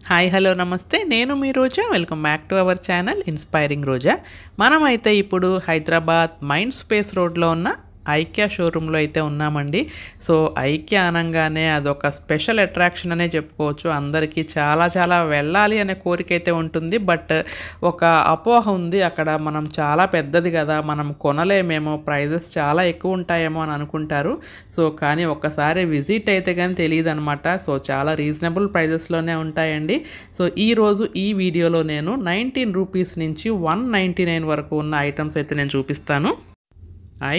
Hi hello నమస్తే నేను మీ Roja welcome back to our channel inspiring Roja. మనమైతే ఇప్పుడు హైదరాబాద్ మైండ్ స్పేస్ రోడ్లో ఉన్న ఐక్యా షోరూంలో అయితే ఉన్నామండి. సో ఐక్యా అనగానే అదొక స్పెషల్ అట్రాక్షన్ అనే చెప్పుకోవచ్చు. అందరికీ చాలా వెళ్ళాలి అనే కోరిక అయితే ఉంటుంది. బట్ ఒక అపోహ ఉంది, అక్కడ మనం చాలా పెద్దది కదా, మనం కొనలేమేమో, ప్రైజెస్ చాలా ఎక్కువ ఉంటాయేమో అని అనుకుంటారు. సో కానీ ఒక్కసారి విజిట్ అయితే కానీ తెలియదు అనమాట. సో చాలా రీజనబుల్ ప్రైజెస్లోనే ఉంటాయండి. సో ఈరోజు ఈ వీడియోలో నేను 19 రూపీస్ నుంచి 199 వరకు ఉన్న ఐటమ్స్ అయితే నేను చూపిస్తాను.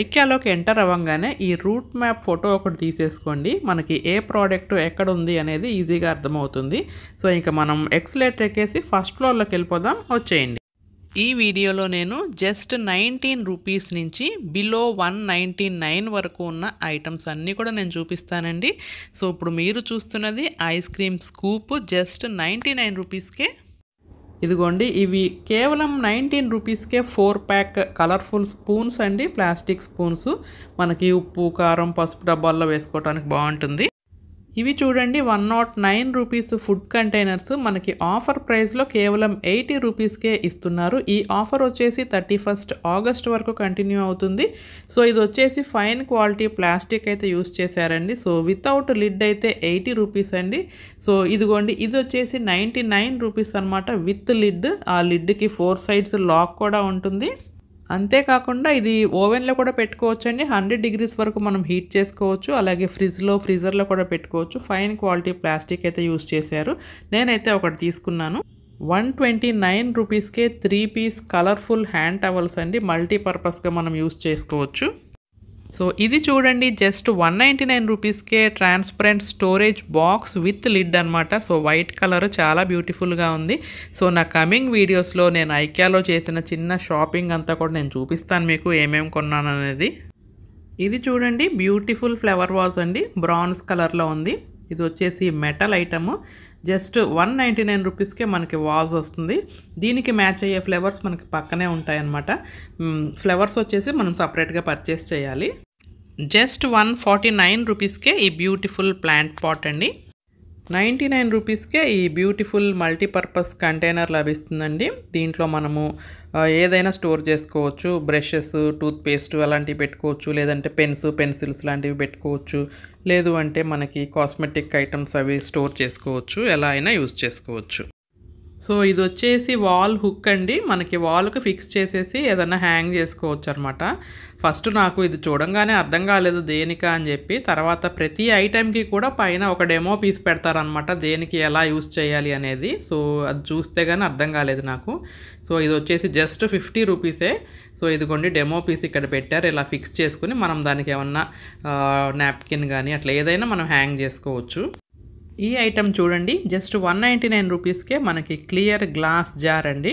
ఐక్యాలోకి ఎంటర్ అవ్వగానే ఈ రూట్ మ్యాప్ ఫోటో ఒకటి తీసేసుకోండి. మనకి ఏ ప్రోడక్ట్ ఎక్కడ ఉంది అనేది ఈజీగా అర్థమవుతుంది. సో ఇంకా మనం ఎక్స్లేటర్ ఎక్కేసి ఫస్ట్ ఫ్లోర్లోకి వెళ్ళిపోదాం, వచ్చేయండి. ఈ వీడియోలో నేను జస్ట్ 19 రూపీస్ నుంచి బిలో 199 వరకు ఉన్న ఐటమ్స్ అన్నీ కూడా నేను చూపిస్తానండి. సో ఇప్పుడు మీరు చూస్తున్నది ఐస్ క్రీమ్ స్కూప్ జస్ట్ 99 రూపీస్కే. ఇదిగోండి, ఇవి కేవలం 19 రూపీస్కే 4 ప్యాక్ కలర్ఫుల్ స్పూన్స్ అండి, ప్లాస్టిక్ స్పూన్స్. మనకి ఉప్పు కారం పసుపు డబ్బాల్లో వేసుకోవడానికి బాగుంటుంది. ఇవి చూడండి 109 రూపీస్ ఫుడ్ కంటైనర్స్ మనకి ఆఫర్ ప్రైస్లో కేవలం 80 రూపీస్కే ఇస్తున్నారు. ఈ ఆఫర్ వచ్చేసి 31 ఆగస్ట్ వరకు కంటిన్యూ అవుతుంది. సో ఇది వచ్చేసి ఫైన్ క్వాలిటీ ప్లాస్టిక్ అయితే యూస్ చేశారండి. సో వితౌట్ లిడ్ అయితే 80 రూపీస్ అండి. సో ఇదిగోండి, ఇది వచ్చేసి 99 రూపీస్ అనమాట విత్ లిడ్. ఆ లిడ్కి 4 సైడ్స్ లాక్ కూడా ఉంటుంది. అంతేకాకుండా ఇది ఓవెన్లో కూడా పెట్టుకోవచ్చు అండి. 100 డిగ్రీస్ వరకు మనం హీట్ చేసుకోవచ్చు. అలాగే ఫ్రీజర్లో కూడా పెట్టుకోవచ్చు. ఫైన్ క్వాలిటీ ప్లాస్టిక్ అయితే యూస్ చేశారు. నేనైతే ఒకటి తీసుకున్నాను. 129 రూపీస్కే 3 పీస్ కలర్ఫుల్ హ్యాండ్ టవల్స్ అండి, మల్టీపర్పస్గా మనం యూస్ చేసుకోవచ్చు. సో ఇది చూడండి జస్ట్ 199 రూపీస్కే transparent storage box with lid అనమాట. సో వైట్ కలర్ చాలా బ్యూటిఫుల్గా ఉంది. సో నా కమింగ్ వీడియోస్లో నేను ఐక్యాలో చేసిన చిన్న షాపింగ్ అంతా కూడా నేను చూపిస్తాను మీకు ఏమేమి కొన్నాను అనేది. ఇది చూడండి బ్యూటిఫుల్ ఫ్లవర్ వాజ్ అండి, బ్రాంజ్ కలర్లో ఉంది. ఇది వచ్చేసి మెటల్ ఐటము. జస్ట్ 199 రూపీస్కే మనకి వాజ్ వస్తుంది. దీనికి మ్యాచ్ అయ్యే ఫ్లవర్స్ మనకి పక్కనే ఉంటాయన్నమాట. ఫ్లవర్స్ వచ్చేసి మనం సపరేట్గా పర్చేస్ చేయాలి. జస్ట్ 149 రూపీస్కే ఈ బ్యూటిఫుల్ ప్లాంట్ పాట్ అండి. 99 రూపీస్కే ఈ బ్యూటిఫుల్ మల్టీపర్పస్ కంటైనర్ లభిస్తుందండి. దీంట్లో మనము ఏదైనా స్టోర్ చేసుకోవచ్చు. బ్రషెస్, టూత్పేస్ట్ అలాంటివి పెట్టుకోవచ్చు, లేదంటే పెన్సిల్స్ లాంటివి పెట్టుకోవచ్చు, లేదు అంటే మనకి కాస్మెటిక్ ఐటమ్స్ అవి స్టోర్ చేసుకోవచ్చు, ఎలా అయినా యూజ్ చేసుకోవచ్చు. సో ఇది వచ్చేసి వాల్ హుక్ అండి, మనకి వాల్కి ఫిక్స్ చేసేసి ఏదైనా హ్యాంగ్ చేసుకోవచ్చు అనమాట. ఫస్ట్ నాకు ఇది చూడంగానే అర్థం కాలేదు దేనికా అని చెప్పి, తర్వాత ప్రతి ఐటెంకి కూడా పైన ఒక డెమో పీస్ పెడతారనమాట, దేనికి ఎలా యూస్ చేయాలి అనేది. సో అది చూస్తే కానీ అర్థం కాలేదు నాకు. సో ఇది వచ్చేసి జస్ట్ 50 రూపీసే. సో ఇదిగోండి డెమో పీస్ ఇక్కడ పెట్టారు. ఇలా ఫిక్స్ చేసుకుని మనం దానికి ఏమన్నా నాప్కిన్ కానీ అట్లా ఏదైనా మనం హ్యాంగ్ చేసుకోవచ్చు. ఈ ఐటమ్ చూడండి జస్ట్ 199 రూపీస్కే మనకి క్లియర్ గ్లాస్ జార్ అండి.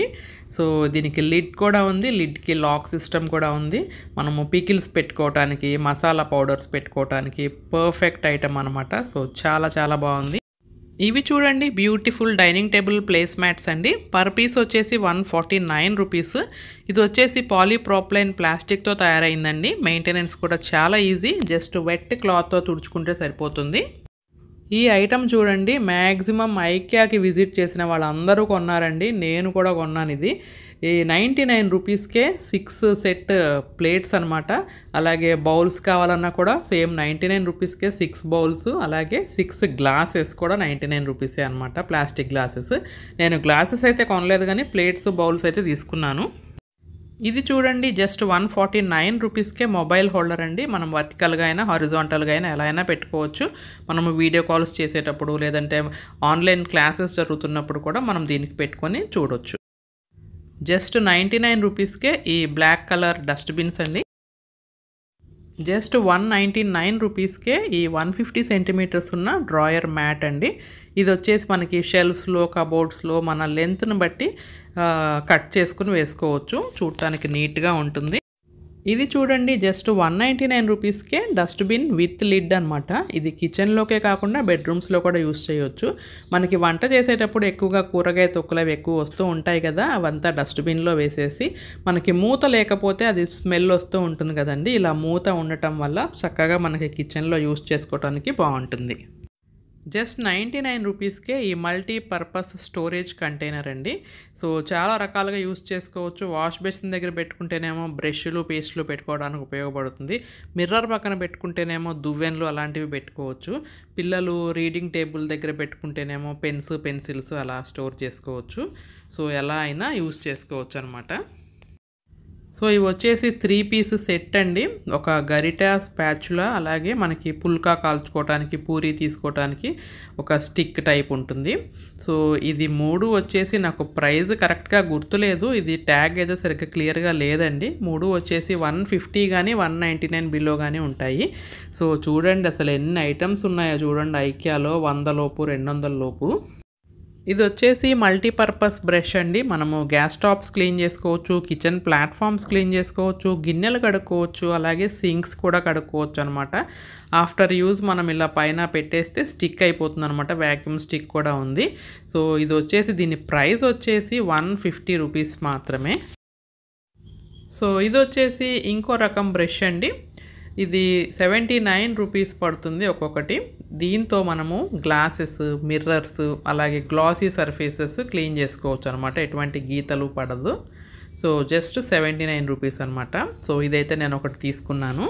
సో దీనికి లిడ్ కూడా ఉంది, లిడ్కి లాక్ సిస్టమ్ కూడా ఉంది. మనము పికిల్స్ పెట్టుకోవడానికి, మసాలా పౌడర్స్ పెట్టుకోవడానికి పర్ఫెక్ట్ ఐటమ్ అనమాట. సో చాలా బాగుంది. ఇవి చూడండి beautiful dining table place mats అండి. పర్ పీస్ వచ్చేసి 149 రూపీస్. ఇది వచ్చేసి పాలీప్రోప్లైన్ ప్లాస్టిక్తో తయారైందండి. మెయింటెనెన్స్ కూడా చాలా ఈజీ, జస్ట్ వెట్ క్లాత్తో తుడుచుకుంటే సరిపోతుంది. ఈ ఐటమ్ చూడండి మ్యాక్సిమం ఐక్యాకి విజిట్ చేసిన వాళ్ళందరూ కొన్నారండి, నేను కూడా కొన్నాను. ఇది ఈ 99 రూపీస్కే 6 సెట్ ప్లేట్స్ అనమాట. అలాగే బౌల్స్ కావాలన్నా కూడా సేమ్ 99 రూపీస్కే 6 బౌల్స్, అలాగే 6 గ్లాసెస్ కూడా 99 రూపీసే అనమాట, ప్లాస్టిక్ గ్లాసెస్. నేను గ్లాసెస్ అయితే కొనలేదు కానీ ప్లేట్స్ బౌల్స్ అయితే తీసుకున్నాను. ఇది చూడండి జస్ట్ 149 రూపీస్కే మొబైల్ హోల్డర్ అండి. మనం వర్టికల్గా అయినా హారిజాంటల్గా అయినా ఎలా అయినా పెట్టుకోవచ్చు. మనము వీడియో కాల్స్ చేసేటప్పుడు, లేదంటే ఆన్లైన్ క్లాసెస్ జరుగుతున్నప్పుడు కూడా మనం దీనికి పెట్టుకొని చూడొచ్చు. జస్ట్ 99 రూపీస్కే ఈ బ్లాక్ కలర్ డస్ట్బిన్స్ అండి. జస్ట్ 199 రూపీస్కే ఈ 150 సెంటీమీటర్స్ ఉన్న డ్రాయర్ మ్యాట్ అండి. ఇది వచ్చేసి మనకి షెల్ఫ్స్లో, కబోర్డ్స్లో మన లెంత్ని బట్టి కట్ చేసుకుని వేసుకోవచ్చు, చూడటానికి నీట్గా ఉంటుంది. ఇది చూడండి జస్ట్ 199 రూపీస్కే డస్ట్బిన్ విత్ లిడ్ అనమాట. ఇది కిచెన్లోకే కాకుండా బెడ్రూమ్స్లో కూడా యూస్ చేయొచ్చు. మనకి వంట చేసేటప్పుడు ఎక్కువగా కూరగాయ తొక్కులు అవి ఎక్కువ వస్తూ ఉంటాయి కదా, అవంతా డస్ట్బిన్లో వేసేసి, మనకి మూత లేకపోతే అది స్మెల్ వస్తూ ఉంటుంది కదండి, ఇలా మూత ఉండటం వల్ల చక్కగా మనకి కిచెన్లో యూస్ చేసుకోవడానికి బాగుంటుంది. జస్ట్ 99 రూపీస్కే ఈ మల్టీపర్పస్ స్టోరేజ్ కంటైనర్ అండి. సో చాలా రకాలుగా యూస్ చేసుకోవచ్చు. వాష్ బేసిన్ దగ్గర పెట్టుకుంటేనేమో బ్రష్లు పేస్ట్లు పెట్టుకోవడానికి ఉపయోగపడుతుంది. మిర్రర్ పక్కన పెట్టుకుంటేనేమో దువ్వెనలు అలాంటివి పెట్టుకోవచ్చు. పిల్లలు రీడింగ్ టేబుల్ దగ్గర పెట్టుకుంటేనేమో పెన్స్ పెన్సిల్స్ అలా స్టోర్ చేసుకోవచ్చు. సో ఎలా అయినా యూస్ చేసుకోవచ్చు అనమాట. సో ఇవి వచ్చేసి 3 పీస్ సెట్ అండి. ఒక గరిట, స్పాచులా, అలాగే మనకి పుల్కా కాల్చుకోవడానికి, పూరి తీసుకోవడానికి ఒక స్టిక్ టైప్ ఉంటుంది. సో ఇది 3 వచ్చేసి నాకు ప్రైస్ కరెక్ట్గా గుర్తులేదు. ఇది ట్యాగ్ అయితే సరిగ్గా క్లియర్గా లేదండి. 3 వచ్చేసి 150 కానీ 199 బిలో కానీ ఉంటాయి. సో చూడండి అసలు ఎన్ని ఐటమ్స్ ఉన్నాయో చూడండి. ఐక్యాలో 100 లోపు 200 లోపు. ఇది వచ్చేసి మల్టీపర్పస్ బ్రష్ అండి. మనము గ్యాస్ స్టవ్స్ క్లీన్ చేసుకోవచ్చు, కిచెన్ ప్లాట్ఫామ్స్ క్లీన్ చేసుకోవచ్చు, గిన్నెలు కడుక్కోవచ్చు, అలాగే సింక్స్ కూడా కడుక్కోవచ్చు అనమాట. ఆఫ్టర్ యూజ్ మనం ఇలా పైన పెట్టేస్తే స్టిక్ అయిపోతుంది అనమాట. వ్యాక్యూమ్ స్టిక్ కూడా ఉంది. సో ఇది వచ్చేసి దీని ప్రైస్ వచ్చేసి 150 రూపీస్ మాత్రమే. సో ఇది వచ్చేసి ఇంకో రకం బ్రష్ అండి. ఇది 79 రూపీస్ పడుతుంది ఒక్కొక్కటి. దీంతో మనము గ్లాసెస్, మిర్రర్స్, అలాగే గ్లాసీ సర్ఫేసెస్ క్లీన్ చేసుకోవచ్చు అనమాట. ఎటువంటి గీతలు పడదు. సో జస్ట్ 79 రూపీస్ అనమాట. సో ఇదైతే నేను ఒకటి తీసుకున్నాను.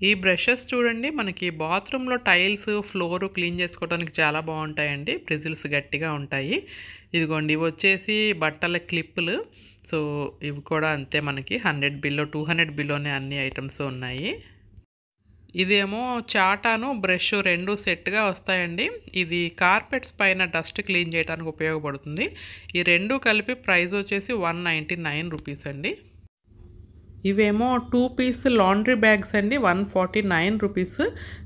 ఈ బ్రషెస్ చూడండి, మనకి బాత్రూంలో టైల్స్, ఫ్లోర్ క్లీన్ చేసుకోవడానికి చాలా బాగుంటాయండి. బ్రిజిల్స్ గట్టిగా ఉంటాయి. ఇదిగోండి, ఇవి వచ్చేసి బట్టల క్లిప్పులు. సో ఇవి కూడా అంతే, మనకి 100 బిలో 200 బిలోనే అన్ని ఐటమ్స్ ఉన్నాయి. ఇదేమో చాటాను బ్రష్ 2 సెట్గా వస్తాయండి. ఇది కార్పెట్స్ పైన డస్ట్ క్లీన్ చేయడానికి ఉపయోగపడుతుంది. ఈ 2 కలిపి ప్రైస్ వచ్చేసి 199 రూపీస్ అండి. ఇవేమో 2 పీస్ లాండ్రీ బ్యాగ్స్ అండి, 149 రూపీస్.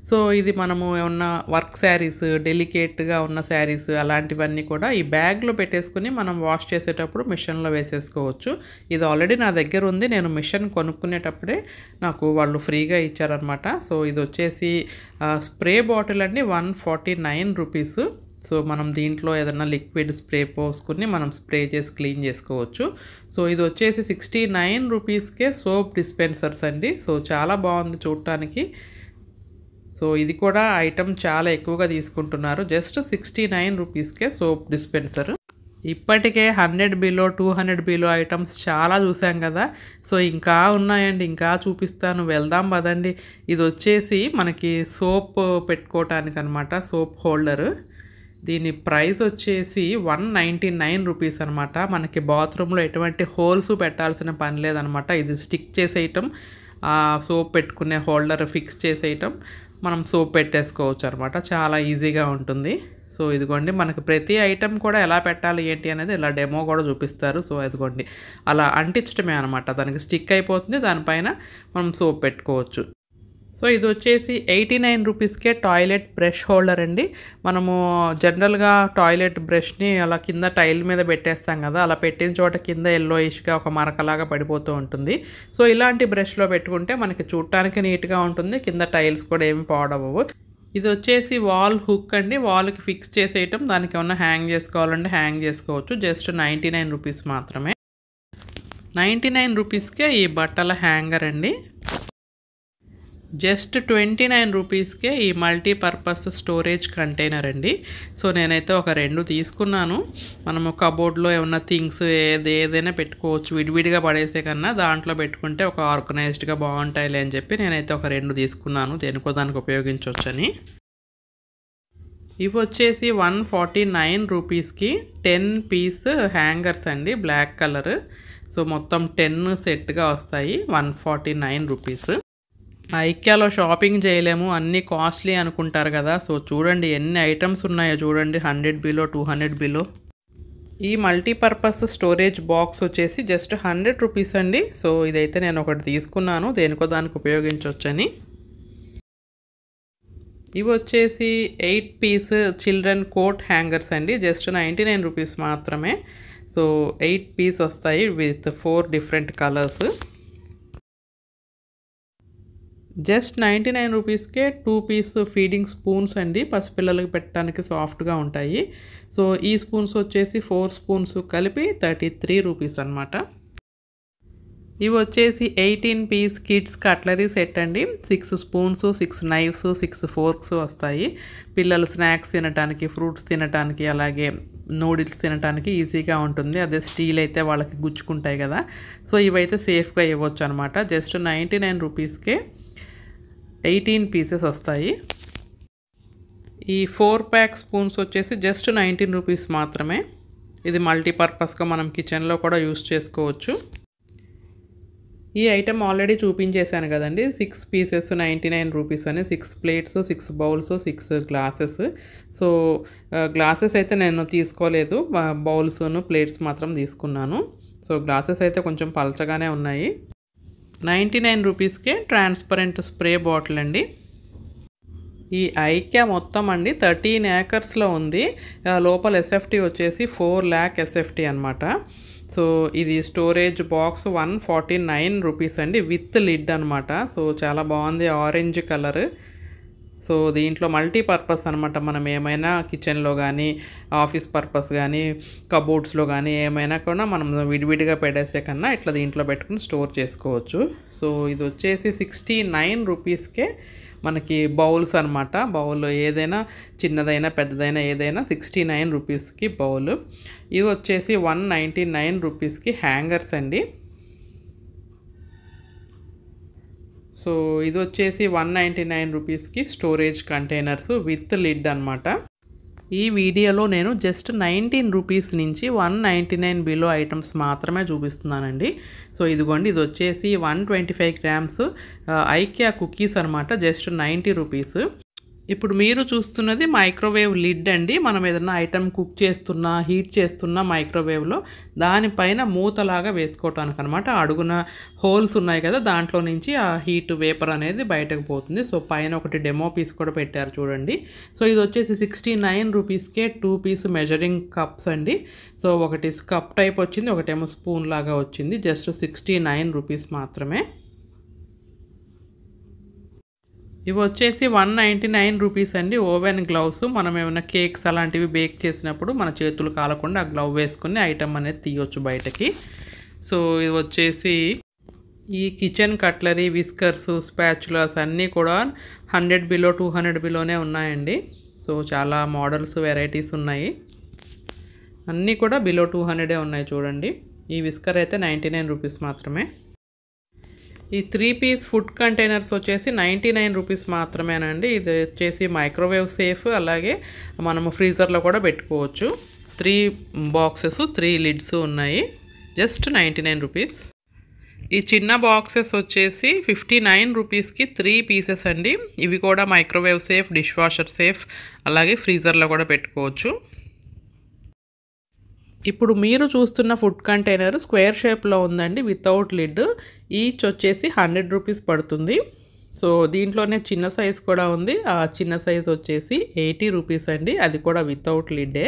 సో ఇది మనము ఏమన్నా వర్క్ శారీస్, డెలికేట్గా ఉన్న శారీస్ అలాంటివన్నీ కూడా ఈ బ్యాగ్లో పెట్టేసుకుని మనం వాష్ చేసేటప్పుడు మిషన్లో వేసేసుకోవచ్చు. ఇది ఆల్రెడీ నా దగ్గర ఉంది. నేను మిషన్ కొనుక్కునేటప్పుడే నాకు వాళ్ళు ఫ్రీగా ఇచ్చారనమాట. సో ఇది వచ్చేసి స్ప్రే బాటిల్ అండి, 149 రూపీస్. సో మనం దీంట్లో ఏదైనా లిక్విడ్ స్ప్రే పోసుకుని మనం స్ప్రే చేసి క్లీన్ చేసుకోవచ్చు. సో ఇది వచ్చేసి 69 రూపీస్కే సోప్ డిస్పెన్సర్స్ అండి. సో చాలా బాగుంది చూడటానికి. సో ఇది కూడా ఐటమ్ చాలా ఎక్కువగా తీసుకుంటున్నారు. జస్ట్ 69 రూపీస్కే సోప్ డిస్పెన్సర్. ఇప్పటికే 100 బిలో 200 బిలో ఐటమ్స్ చాలా చూసాం కదా. సో ఇంకా ఉన్నాయండి, ఇంకా చూపిస్తాను, వెళ్దాం పదండి. ఇది వచ్చేసి మనకి సోప్ పెట్టుకోవటానికి అనమాట, సోప్ హోల్డరు. దీని ప్రైస్ వచ్చేసి 199 రూపీస్ అనమాట. మనకి బాత్రూంలో ఎటువంటి హోల్స్ పెట్టాల్సిన పని లేదనమాట. ఇది స్టిక్ చేసేయటం, సోప్ పెట్టుకునే హోల్డర్ ఫిక్స్ చేసేయటం, మనం సోప్ పెట్టేసుకోవచ్చు అనమాట. చాలా ఈజీగా ఉంటుంది. సో ఇదిగోండి, మనకి ప్రతి ఐటెం కూడా ఎలా పెట్టాలి ఏంటి అనేది ఇలా డెమో కూడా చూపిస్తారు. సో ఇదిగోండి, అలా అంటించడమే అనమాట. దానికి స్టిక్ అయిపోతుంది, దానిపైన మనం సోప్ పెట్టుకోవచ్చు. సో ఇది వచ్చేసి 89 రూపీస్కే టాయిలెట్ బ్రష్ హోల్డర్ అండి. మనము జనరల్గా టాయిలెట్ బ్రష్ని అలా కింద టైల్ మీద పెట్టేస్తాం కదా, అలా పెట్టిన చోట కింద ఎల్లోయిష్గా ఒక మరకలాగా పడిపోతూ ఉంటుంది. సో ఇలాంటి బ్రష్లో పెట్టుకుంటే మనకి చూడటానికి నీట్గా ఉంటుంది, కింద టైల్స్ కూడా ఏమి పాడవవు. ఇది వచ్చేసి వాల్ హుక్ అండి, వాల్కి ఫిక్స్ చేసేయటం, దానికి ఏమన్నా హ్యాంగ్ చేసుకోవాలంటే హ్యాంగ్ చేసుకోవచ్చు. జస్ట్ 99 రూపీస్ మాత్రమే. 99 రూపీస్కే ఈ బట్టల హ్యాంగర్ అండి. జస్ట్ 29 రూపీస్కే ఈ మల్టీపర్పస్ స్టోరేజ్ కంటైనర్ అండి. సో నేనైతే ఒక 2 తీసుకున్నాను. మనము కబోర్డ్లో ఏమన్నా థింగ్స్ ఏదైనా పెట్టుకోవచ్చు, విడివిడిగా పడేసే కన్నా దాంట్లో పెట్టుకుంటే ఒక ఆర్గనైజ్డ్గా బాగుంటాయిలే అని చెప్పి నేనైతే ఒక 2 తీసుకున్నాను, దేనికో దానికి ఉపయోగించవచ్చని. ఇవి వచ్చేసి 149 రూపీస్కి 10 పీస్ హ్యాంగర్స్ అండి, బ్లాక్ కలర్. సో మొత్తం 10 సెట్గా వస్తాయి, 149 రూపీస్. ఐక్యాలో షాపింగ్ చేయలేము, అన్నీ కాస్ట్లీ అనుకుంటారు కదా. సో చూడండి ఎన్ని ఐటమ్స్ ఉన్నాయో చూడండి, 100 బిలో 200 బిలో. ఈ మల్టీపర్పస్ స్టోరేజ్ బాక్స్ వచ్చేసి జస్ట్ 100 రూపీస్ అండి. సో ఇదైతే నేను ఒకటి తీసుకున్నాను, దేనికో దానికి ఉపయోగించవచ్చని. ఇవి వచ్చేసి 8 పీస్ చిల్డ్రన్ కోట్ హ్యాంగర్స్ అండి, జస్ట్ 99 రూపీస్ మాత్రమే. సో 8 పీస్ వస్తాయి విత్ 4 డిఫరెంట్ కలర్స్. జస్ట్ 99 రూపీస్కే 2 పీస్ ఫీడింగ్ స్పూన్స్ అండి, పసిపిల్లలకి పెట్టడానికి సాఫ్ట్గా ఉంటాయి. సో ఈ స్పూన్స్ వచ్చేసి 4 స్పూన్స్ కలిపి 33 రూపీస్ అనమాట. ఇవి వచ్చేసి 18 పీస్ కిడ్స్ కట్లరీ సెట్ అండి. 6 స్పూన్స్, 6 నైఫ్స్, 6 ఫోర్క్స్ వస్తాయి. పిల్లలు స్నాక్స్ తినడానికి, ఫ్రూట్స్ తినడానికి, అలాగే నూడిల్స్ తినడానికి ఈజీగా ఉంటుంది. అదే స్టీల్ అయితే వాళ్ళకి గుచ్చుకుంటాయి కదా. సో ఇవైతే సేఫ్గా ఇవ్వచ్చు అనమాట. జస్ట్ 99 రూపీస్కే 18 పీసెస్ వస్తాయి. ఈ 4 ప్యాక్ స్పూన్స్ వచ్చేసి జస్ట్ 19 రూపీస్ మాత్రమే. ఇది మల్టీపర్పస్గా మనం కిచెన్లో కూడా యూస్ చేసుకోవచ్చు. ఈ ఐటెం ఆల్రెడీ చూపించేశాను కదండి. 6 పీసెస్ 99 రూపీస్ అని, 6 plates, 6 bowls, 6 glasses. So glasses అయితే నేను తీసుకోలేదు, బౌల్స్ను ప్లేట్స్ మాత్రం తీసుకున్నాను. సో గ్లాసెస్ అయితే కొంచెం పలచగానే ఉన్నాయి. 99 రూపీస్కే ట్రాన్స్పరెంట్ స్ప్రే బాటిల్ అండి. ఈ ఐక్యా మొత్తం అండి 13 ఏకర్స్లో ఉంది. లోపల ఎస్ఎఫ్టీ వచ్చేసి 4 lakh ఎస్ఎఫ్టీ అనమాట. సో ఇది స్టోరేజ్ బాక్స్ 149 రూపీస్ అండి, విత్ లిడ్ అనమాట. సో చాలా బాగుంది, ఆరెంజ్ కలర్. సో దీంట్లో మల్టీపర్పస్ అనమాట. మనం ఏమైనా కిచెన్లో కానీ, ఆఫీస్ పర్పస్ కానీ, కబోర్డ్స్లో కానీ ఏమైనా కూడా మనం విడివిడిగా పెట్టేసే కన్నా ఇట్లా దీంట్లో పెట్టుకుని స్టోర్ చేసుకోవచ్చు. సో ఇది వచ్చేసి 69 రూపీస్కే మనకి బౌల్స్ అనమాట. బౌల్ ఏదైనా చిన్నదైనా పెద్దదైనా ఏదైనా 69 రూపీస్కి బౌల్. ఇవి వచ్చేసి 199 రూపీస్కి హ్యాంగర్స్ అండి. సో ఇది వచ్చేసి 199 రూపీస్కి స్టోరేజ్ కంటైనర్స్ విత్ లిడ్ అనమాట. ఈ వీడియోలో నేను జస్ట్ 19 రూపీస్ నుంచి 199 బిలో ఐటమ్స్ మాత్రమే చూపిస్తున్నానండి. సో ఇదిగోండి, ఇది వచ్చేసి 125 గ్రామ్స్ ఐక్యా కుకీస్ అనమాట, జస్ట్ 90 రూపీస్. ఇప్పుడు మీరు చూస్తున్నది మైక్రోవేవ్ లిడ్ అండి. మనం ఏదైనా ఐటమ్ కుక్ చేస్తున్నా, హీట్ చేస్తున్నా మైక్రోవేవ్లో దానిపైన మూతలాగా వేసుకోవటానికి అనమాట. అడుగున హోల్స్ ఉన్నాయి కదా, దాంట్లో నుంచి ఆ హీట్ వేపర్ అనేది బయటకు పోతుంది. సో పైన ఒకటి డెమో పీస్ కూడా పెట్టారు చూడండి. సో ఇది వచ్చేసి 69 రూపీస్కే 2 పీస్ మెజరింగ్ కప్స్ అండి. సో ఒకటి కప్ టైప్ వచ్చింది, ఒకటేమో స్పూన్ లాగా వచ్చింది. జస్ట్ 69 రూపీస్ మాత్రమే. ఇవి వచ్చేసి 199 రూపీస్ అండి. ఓవెన్ గ్లౌస్, మనం ఏమైనా కేక్స్ అలాంటివి బేక్ చేసినప్పుడు మన చేతులు కాలకుండా ఆ గ్లవ్ వేసుకుని ఐటమ్ అనేది తీయొచ్చు బయటకి. సో ఇది వచ్చేసి ఈ కిచెన్ కట్లరీ, విస్కర్స్, స్పాచులాస్ అన్నీ కూడా 100 బిలో, 200 బిలోనే ఉన్నాయండి. సో చాలా మోడల్స్, వెరైటీస్ ఉన్నాయి. అన్నీ కూడా బిలో 200 ఉన్నాయి చూడండి. ఈ విస్కర్ అయితే 99 రూపీస్ మాత్రమే. ఈ 3 పీస్ ఫుడ్ కంటైనర్స్ వచ్చేసి 99 రూపీస్ మాత్రమేనండి. ఇది వచ్చేసి మైక్రోవేవ్ సేఫ్, అలాగే మనము ఫ్రీజర్లో కూడా పెట్టుకోవచ్చు. 3 బాక్సెస్, 3 లిడ్స్ ఉన్నాయి, జస్ట్ 99 రూపీస్. ఈ చిన్న బాక్సెస్ వచ్చేసి 59 రూపీస్కి 3 పీసెస్ అండి. ఇవి కూడా microwave safe, dish washer safe, అలాగే ఫ్రీజర్లో కూడా పెట్టుకోవచ్చు. ఇప్పుడు మీరు చూస్తున్న ఫుడ్ కంటైనర్ స్క్వేర్ షేప్లో ఉందండి, వితౌట్ లిడ్. ఈచ్ వచ్చేసి 100 రూపీస్ పడుతుంది. సో దీంట్లోనే చిన్న సైజ్ కూడా ఉంది. ఆ చిన్న సైజ్ వచ్చేసి 80 రూపీస్ అండి, అది కూడా వితౌట్ లిడ్డే.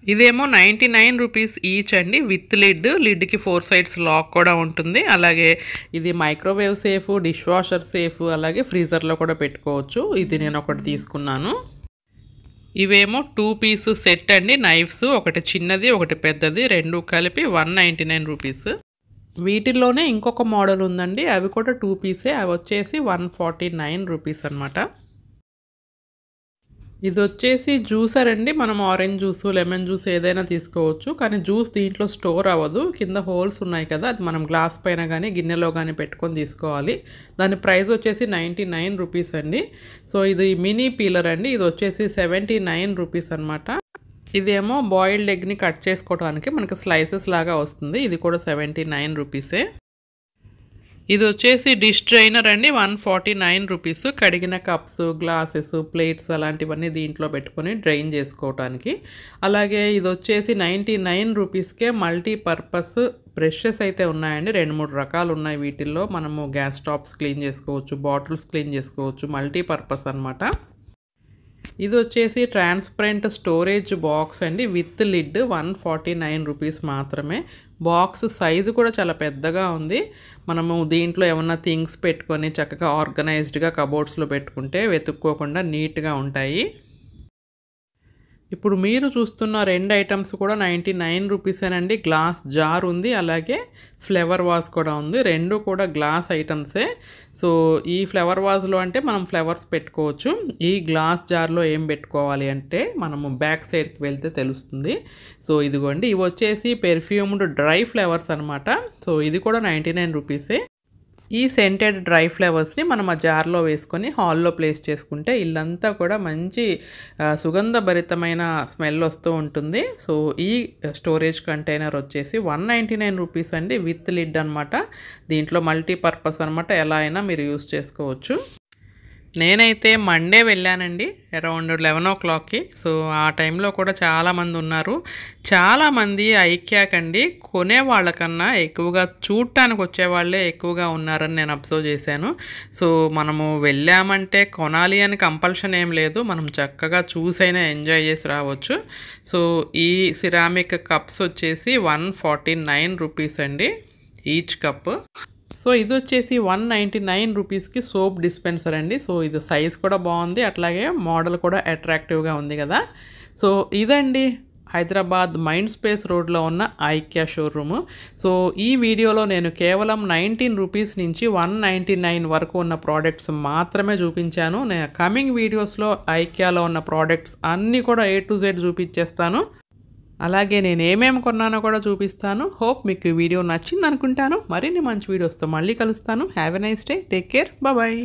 ఇదేమో 99 రూపీస్ ఈచ్ అండి, విత్ లిడ్. లిడ్కి 4 సైడ్స్ లాక్ కూడా ఉంటుంది. అలాగే ఇది microwave safe, dish washer safe, అలాగే ఫ్రీజర్లో కూడా పెట్టుకోవచ్చు. ఇది నేను ఒకటి తీసుకున్నాను. ఇవేమో 2 పీస్ సెట్ అండి, నైఫ్స్, ఒకటి చిన్నది ఒకటి పెద్దది, రెండు కలిపి 199 రూపీస్. వీటిల్లోనే ఇంకొక మోడల్ ఉందండి, అవి కూడా 2 పీసే. అవి వచ్చేసి 149 రూపీస్ అనమాట. ఇది వచ్చేసి జ్యూసర్ అండి. మనం ఆరెంజ్ జ్యూస్, లెమన్ జ్యూస్ ఏదైనా తీసుకోవచ్చు. కానీ జ్యూస్ దీంట్లో స్టోర్ అవ్వదు, కింద హోల్స్ ఉన్నాయి కదా, అది మనం గ్లాస్ పైన కానీ గిన్నెలో కానీ పెట్టుకొని తీసుకోవాలి. దాని ప్రైస్ వచ్చేసి 99 రూపీస్ అండి. సో ఇది మినీ పీలర్ అండి, ఇది వచ్చేసి 79 రూపీస్ అనమాట. ఇదేమో బాయిల్డ్ ఎగ్ని కట్ చేసుకోవడానికి మనకి స్లైసెస్ లాగా వస్తుంది. ఇది కూడా 79 రూపీసే. ఇది వచ్చేసి డిష్ డ్రైనర్ అండి, 149 రూపీస్. కడిగిన కప్స్, గ్లాసెస్, ప్లేట్స్ అలాంటివన్నీ దీంట్లో పెట్టుకొని డ్రైన్ చేసుకోవటానికి. అలాగే ఇది వచ్చేసి 99 రూపీస్కే మల్టీపర్పస్ బ్రషెస్ అయితే ఉన్నాయండి. 2-3 రకాలు ఉన్నాయి వీటిల్లో. మనము గ్యాస్ స్టవ్స్ క్లీన్ చేసుకోవచ్చు, బాటిల్స్ క్లీన్ చేసుకోవచ్చు, మల్టీపర్పస్ అనమాట. ఇది వచ్చేసి ట్రాన్స్పరెంట్ స్టోరేజ్ బాక్స్ అండి, విత్ లిడ్, 149 రూపీస్ మాత్రమే. బాక్స్ సైజు కూడా చాలా పెద్దగా ఉంది. మనము దీంట్లో ఏమన్నా థింగ్స్ పెట్టుకొని చక్కగా ఆర్గనైజ్డ్గా కబోర్డ్స్లో పెట్టుకుంటే వెతుక్కోకుండా నీట్గా ఉంటాయి. ఇప్పుడు మీరు చూస్తున్న 2 ఐటమ్స్ కూడా 99 రూపీసేనండి. గ్లాస్ జార్ ఉంది, అలాగే ఫ్లవర్ వాజ్ కూడా ఉంది. 2 కూడా గ్లాస్ ఐటమ్సే. సో ఈ ఫ్లవర్ వాజ్లో అంటే మనం ఫ్లవర్స్ పెట్టుకోవచ్చు. ఈ గ్లాస్ జార్లో ఏం పెట్టుకోవాలి అంటే మనము బ్యాక్ సైడ్కి వెళ్తే తెలుస్తుంది. సో ఇదిగోండి, ఇవి వచ్చేసి పెర్ఫ్యూమ్డ్ డ్రై ఫ్లవర్స్ అనమాట. సో ఇది కూడా 99 రూపీసే. ఈ సెంటెడ్ డ్రై ఫ్లవర్స్ని మనం ఆ జార్లో వేసుకొని హాల్లో ప్లేస్ చేసుకుంటే ఇల్లంతా కూడా మంచి సుగంధభరితమైన స్మెల్ వస్తూ ఉంటుంది. సో ఈ స్టోరేజ్ కంటైనర్ వచ్చేసి 199 రూపీస్ అండి, విత్ లిడ్ అనమాట. దీంట్లో మల్టీపర్పస్ అనమాట, ఎలా అయినా మీరు యూస్ చేసుకోవచ్చు. నేనైతే మండే వెళ్ళానండి అరౌండ్ 11 o'clockకి. సో ఆ టైంలో కూడా చాలామంది ఉన్నారు. చాలామంది ఐక్యాకండి కొనే వాళ్ళకన్నా ఎక్కువగా చూడటానికి వచ్చేవాళ్ళే ఎక్కువగా ఉన్నారని నేను అబ్జర్వ్ చేశాను. సో మనము వెళ్ళామంటే కొనాలి అని కంపల్షన్ ఏం లేదు, మనం చక్కగా చూసైనా ఎంజాయ్ చేసి రావచ్చు. సో ఈ సిరామిక్ కప్స్ వచ్చేసి 149 రూపీస్ అండి ఈచ్ కప్. సో ఇది వచ్చేసి 199 రూపీస్కి సోప్ డిస్పెన్సర్ అండి. సో ఇది సైజ్ కూడా బాగుంది, అట్లాగే మోడల్ కూడా అట్రాక్టివ్గా ఉంది కదా. సో ఇదండి హైదరాబాద్ మైండ్ స్పేస్ రోడ్లో ఉన్న ఐక్యా షోరూము. సో ఈ వీడియోలో నేను కేవలం 19 రూపీస్ నుంచి 199 వరకు ఉన్న ప్రోడక్ట్స్ మాత్రమే చూపించాను. నేను కమింగ్ వీడియోస్లో ఐక్యాలో ఉన్న ప్రోడక్ట్స్ అన్నీ కూడా A to Z చూపించేస్తాను. అలాగే నేను ఏమేమి కొన్నానో కూడా చూపిస్తాను. హోప్ మీకు ఈ వీడియో నచ్చింది అనుకుంటాను. మరిన్ని మంచి వీడియోస్తో మళ్ళీ కలుస్తాను. Have a nice day, take care, bye.